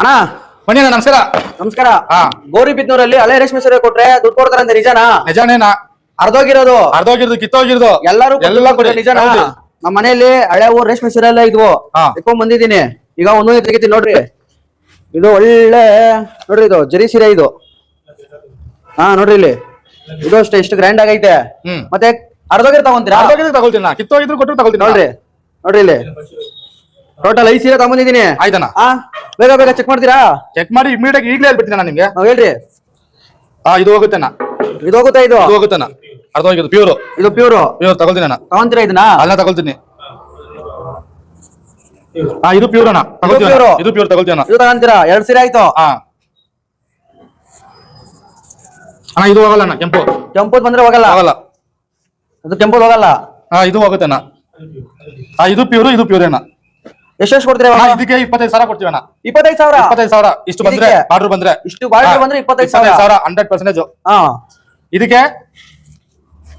ಅಣ್ಣ ಬನ್ನಿ ಅಣ್ಣ, ನಮಸ್ಕಾರ. ನಮಸ್ಕಾರ. ಹಾ. ಗೌರಿಬಿದನೂರಲ್ಲಿ ಹಳೆ ರೇಷ್ಮೆ ಸೀರೆ ಕೊಟ್ರೆ ದುಡ್ಡು ಕೊಡ್ತಾರಂತೆ, ನಿಜನಾ? ನಿಜಾನೇನಾ? ಅರ್ಧೋಗಿರೋದು ಕಿತ್ತೋಗಿರೋದು ಎಲ್ಲರೂ ಎಲ್ಲ ಕೊಡಿ. ನಿಜನಾ? ಹೌದು. ನಮ್ಮ ಮನೆಯಲ್ಲಿ ಹಳೆ ಊರ್ ರೇಷ್ಮೆ ಸೀರೆ ಎಲ್ಲ ಇದ್ವು, ಹಾ. ಎತ್ಕೊಂಡ್ ಬಂದಿದ್ದೀನಿ. ಈಗ ಒಂದೊಂದು ತೆಗಿತೀನಿ ನೋಡ್ರಿ. ಇದು ಒಳ್ಳೆ ನೋಡ್ರಿ, ಇದು ಜರಿ ಸೀರೆ ಇದು. ಹಾ ನೋಡ್ರಿ, ಇಲ್ಲಿ ಇದು ಅಷ್ಟೇ ಇಷ್ಟು ಗ್ರ್ಯಾಂಡ್ ಆಗೈತೆ. ಮತ್ತೆ ಅರ್ಧೋಗಿರೋ ತಗೊಂತೀರಾ? ತಗೊಳ್ತೀನಿ, ಕಿತ್ತೋಗಿದ್ರು ಕೊಟ್ಟರು ತಗೊಳ್ತೀನಿ. ನೋಡ್ರಿ ನೋಡ್ರಿ, ಇಲ್ಲಿ ಟೋಟಲ್ 5 ಸೀರೆ ತಗೊಂಡಿದ್ದೀನಿ. ಆಯ್ತಣ್ಣ, ಬೇಗ ಬೇಗ ಚೆಕ್ ಮಾಡ್ತೀರಾ? ಚೆಕ್ ಮಾಡಿ ಇಮಿಡಿಯೇಟ್ ಈಗಲೇ ಹೇಳ್ಬಿಡ್ತೀನಿ ನಾನು ನಿಮ್ಗೆ. ಹೇಳ್ರಿ. ಇದು ಹೋಗುತ್ತೇನ? ಇದು ಹೋಗುತ್ತಾ? ಇದು ಹೋಗುತ್ತೇನ? ಅರ್ಧೋಗಿದ್ದು ಪ್ಯೂರ್. ಇದು ಪ್ಯೂರ್ ತಗೊಳ್ತೀನಿ ಅಣ್ಣ. ತಗೊಂತೀರಾ ಇದನ್ನ? ಅಲ್ಲ ತಗೊಳ್ತೀನಿ. ಇದು ಪ್ಯೂರ್ ಅಣ್ಣ, ಇದು ಪ್ಯೂರ್ ತಗೊಳ್ತೀನಿ. ಇದು ತಗೊಂತೀರಾ? 2 ಸೀರೆ ಆಯ್ತು. ಅಣ್ಣ ಇದು ಹೋಗಲ್ಲ ಅಣ್ಣ, ಕೆಂಪುದ್ ಬಂದ್ರೆ ಹೋಗಲ್ಲ. ಅದು ಕೆಂಪುದ್ ಹೋಗಲ್ಲ. ಇದು ಹೋಗುತ್ತಣ್ಣ. ಇದು ಪ್ಯೂರ್ ಅಣ್ಣ. ಎಷ್ಟು ಕೊಡ್ತೀರಾ? ಇದಕ್ಕೆ 25,000 ಕೊಡ್ತೀವಿ ಅಣ್ಣ. 25,000? 25,000 ಇಷ್ಟು ಬಂದ್ರೆ, ಆರ್ಡರ್ ಬಂದ್ರೆ, ಇಷ್ಟು ಬಾರ್ಡರ್ ಬಂದ್ರೆ 25,000 100%. ಇದಕ್ಕೆ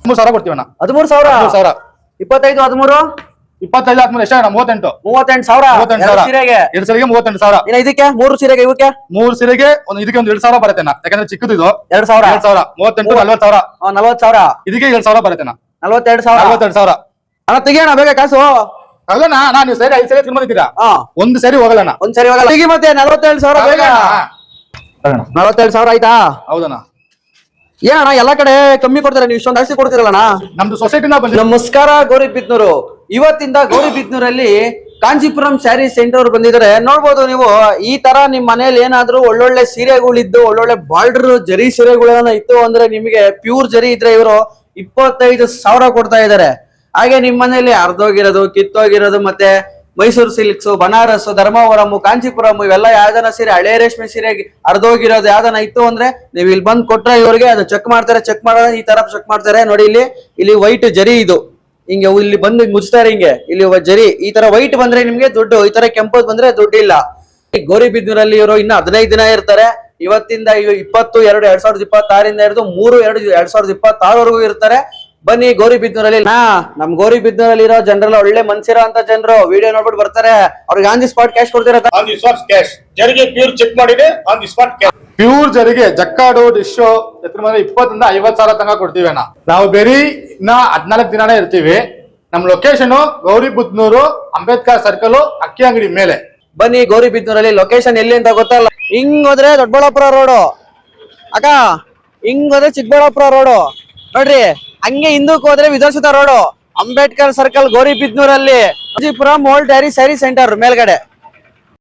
3,000 ಕೊಡ್ತೀವಿ ಅಣ್ಣ. 13,000. 25, 13, 25 ಆದ್ಮೇಲೆ ಎಷ್ಟು ಅಣ್ಣ? 38,000. 38,000 ಸೀರೆಗೆ. 2 ಸೀರೆಗೆ 38,000. ಇನ್ನು ಇದಕ್ಕೆ 3 ಸೀರೆಗೆ, ಇವಕ್ಕೆ 3 ಸೀರೆಗೆ ಇದಕ್ಕೆ ಒಂದು 2,000 ಬರುತ್ತೆ ಅಣ್ಣ. ಯಾಕಂದ್ರೆ ಚಿಕ್ಕದು ಇದು. 2,000. 38, 40,000. 40,000. ಇದಕ್ಕೆ 2,000 ಬರುತ್ತೆ ಅಣ್ಣ. 42,000. ಅಣ್ಣ ತೆಗಿಯೋಣ ಬೇಗ ಕಾಸು. ಅಲ್ಲಣ್ಣ, ನೀವು ಸರಿ 5 ಸರಿ ತಿನ್ಕೊಂಡಿದ್ದೀರಾ, ಒಂದು ಸರಿ ಹೋಗಲ್ಲಣ್ಣ. ಒಂದ್ ಸರಿ ಹೋಗಲ್ಲ. ತೆಗಿ ಮತ್ತೆ 47,000 ಬೇಗ. 47,000 ಆಯ್ತಾ? ಹೌದಣ್ಣ. ಏನಣ್ಣ ಎಲ್ಲಾ ಕಡೆ ಕಮ್ಮಿ ಕೊಡ್ತಾರೆ, ನೀವು ಇಷ್ಟೊಂದು ಜಾಸ್ತಿ ಕೊಡ್ತೀರಲ್ಲಣ್ಣ? ನಮ್ದು ಸೊಸೈಟಿನ ಬಂದ. ನಮಸ್ಕಾರ ಗೌರಿಬಿದನೂರು. ಇವತ್ತಿಂದ ಗೌರಿಬಿದನೂರಲ್ಲಿ ಕಾಂಚೀಪುರಂ ಸ್ಯಾರಿ ಸೆಂಟರ್ ಬಂದಿದ್ದಾರೆ. ನೋಡ್ಬೋದು ನೀವು, ಈ ತರ ನಿಮ್ ಮನೇಲಿ ಏನಾದ್ರು ಒಳ್ಳೊಳ್ಳೆ ಸೀರೆಗಳಿದ್ದು, ಒಳ್ಳೊಳ್ಳೆ ಬಾರ್ಡರ್ ಜರಿ ಸೀರೆಗಳನ್ನ ಇತ್ತು ಅಂದ್ರೆ, ನಿಮಗೆ ಪ್ಯೂರ್ ಜರಿ ಇದ್ರೆ ಇವರು 25,000 ಕೊಡ್ತಾ ಇದ್ದಾರೆ. ಹಾಗೆ ನಿಮ್ ಮನೇಲಿ ಅರ್ಧೋಗಿರೋದು, ಕಿತ್ತೋಗಿರೋದು, ಮತ್ತೆ ಮೈಸೂರು ಸಿಲ್ಕ್ಸ್, ಬನಾರಸ್, ಧರ್ಮವರಂ, ಕಾಂಚೀಪುರಂ ಇವೆಲ್ಲ ಯಾವ್ದನ ಸೀರೆ, ಹಳೆ ರೇಷ್ಮೆ ಸೀರೆ ಅರ್ಧೋಗಿರೋದು ಯಾವ್ದನ ಇತ್ತು ಅಂದ್ರೆ ನೀವು ಇಲ್ಲಿ ಬಂದ್ ಕೊಟ್ರೆ ಇವ್ರಿಗೆ ಅದು ಚೆಕ್ ಮಾಡ್ತಾರೆ. ಚೆಕ್ ಮಾಡೋದು ಈ ತರ ಚೆಕ್ ಮಾಡ್ತಾರೆ. ನೋಡಿ, ಇಲ್ಲಿ ವೈಟ್ ಜರಿ ಇದು ಹಿಂಗೆ ಇಲ್ಲಿ ಬಂದು ಮುಚ್ತಾರೆ. ಹಿಂಗೆ ಇಲ್ಲಿ ಜರಿ ಈ ತರ ವೈಟ್ ಬಂದ್ರೆ ನಿಮ್ಗೆ ದುಡ್ಡು, ಈ ತರ ಕೆಂಪದ್ ಬಂದ್ರೆ ದುಡ್ಡು ಇಲ್ಲ. ಗೌರಿಬಿದನೂರಲ್ಲಿ ಇವರು ಇನ್ನು 15 ದಿನ ಇರ್ತಾರೆ. ಇವತ್ತಿಂದ 20/2/2026 ಹಿಡಿದು 3/2/2026 ಇರ್ತಾರೆ. ಬನ್ನಿ ಗೌರಿಬಿದನೂರಲ್ಲಿ. ನಮ್ ಗೌರಿಬಿದನೂರಲ್ಲಿ ಇರೋ ಜನರೆಲ್ಲ ಒಳ್ಳೆ ಮನ್ಸಿರೋ ಅಂತ ಜನರು ವಿಡಿಯೋ ನೋಡ್ಬಿಟ್ಟು ಬರ್ತಾರೆ. ಅವ್ರಿಗೆ ಆನ್ ದಿ ಸ್ಪಾಟ್ ಕ್ಯಾಶ್ ಕೊಡ್ತೀರಾ? On the spot cash. ಜರಿಗೆ ಪ್ಯೂರ್ ಚೆಕ್ ಮಾಡಿದೆ, on the spot cash. Pure ಜರಿಗೆ ಜಕ್ಕಾಡು ಡಿಶ್ 20,000 ಇಂದ 50,000 ತನಕ ಕೊಡ್ತೀವಿ ಅಣ್ಣ. ನಾವು ಬೇರೆ ಇನ್ನ 14 ದಿನಾನೇ ಇರ್ತೀವಿ. ನಮ್ ಲೊಕೇಶನ್ ಗೌರಿಬಿದನೂರು, ಅಂಬೇಡ್ಕರ್ ಸರ್ಕಲ್, ಅಕ್ಕಿ ಅಂಗಡಿ ಮೇಲೆ. ಬನ್ನಿ ಗೌರಿಬಿದನೂರಲ್ಲಿ. ಲೊಕೇಶನ್ ಎಲ್ಲಿ ಅಂತ ಗೊತ್ತಲ್ಲ. ಹಿಂಗ್ ಹೋದ್ರೆ ದೊಡ್ಡಬಳ್ಳಾಪುರ ರೋಡು ಅಕ್ಕ, ಹಿಂಗ್ ಹೋದ್ರೆ ಚಿಕ್ಕಬಳ್ಳಾಪುರ ರೋಡು ನೋಡ್ರಿ. ಹಂಗೆ ಹಿಂದಕ್ಕೆ ಹೋದ್ರೆ ವಿಧಾನಸೌಧ ರೋಡು, ಅಂಬೇಡ್ಕರ್ ಸರ್ಕಲ್, ಗೌರಿಬಿದನೂರಲ್ಲಿ Kanchipuram old dairy sari centre ಮೇಲ್ಗಡೆ.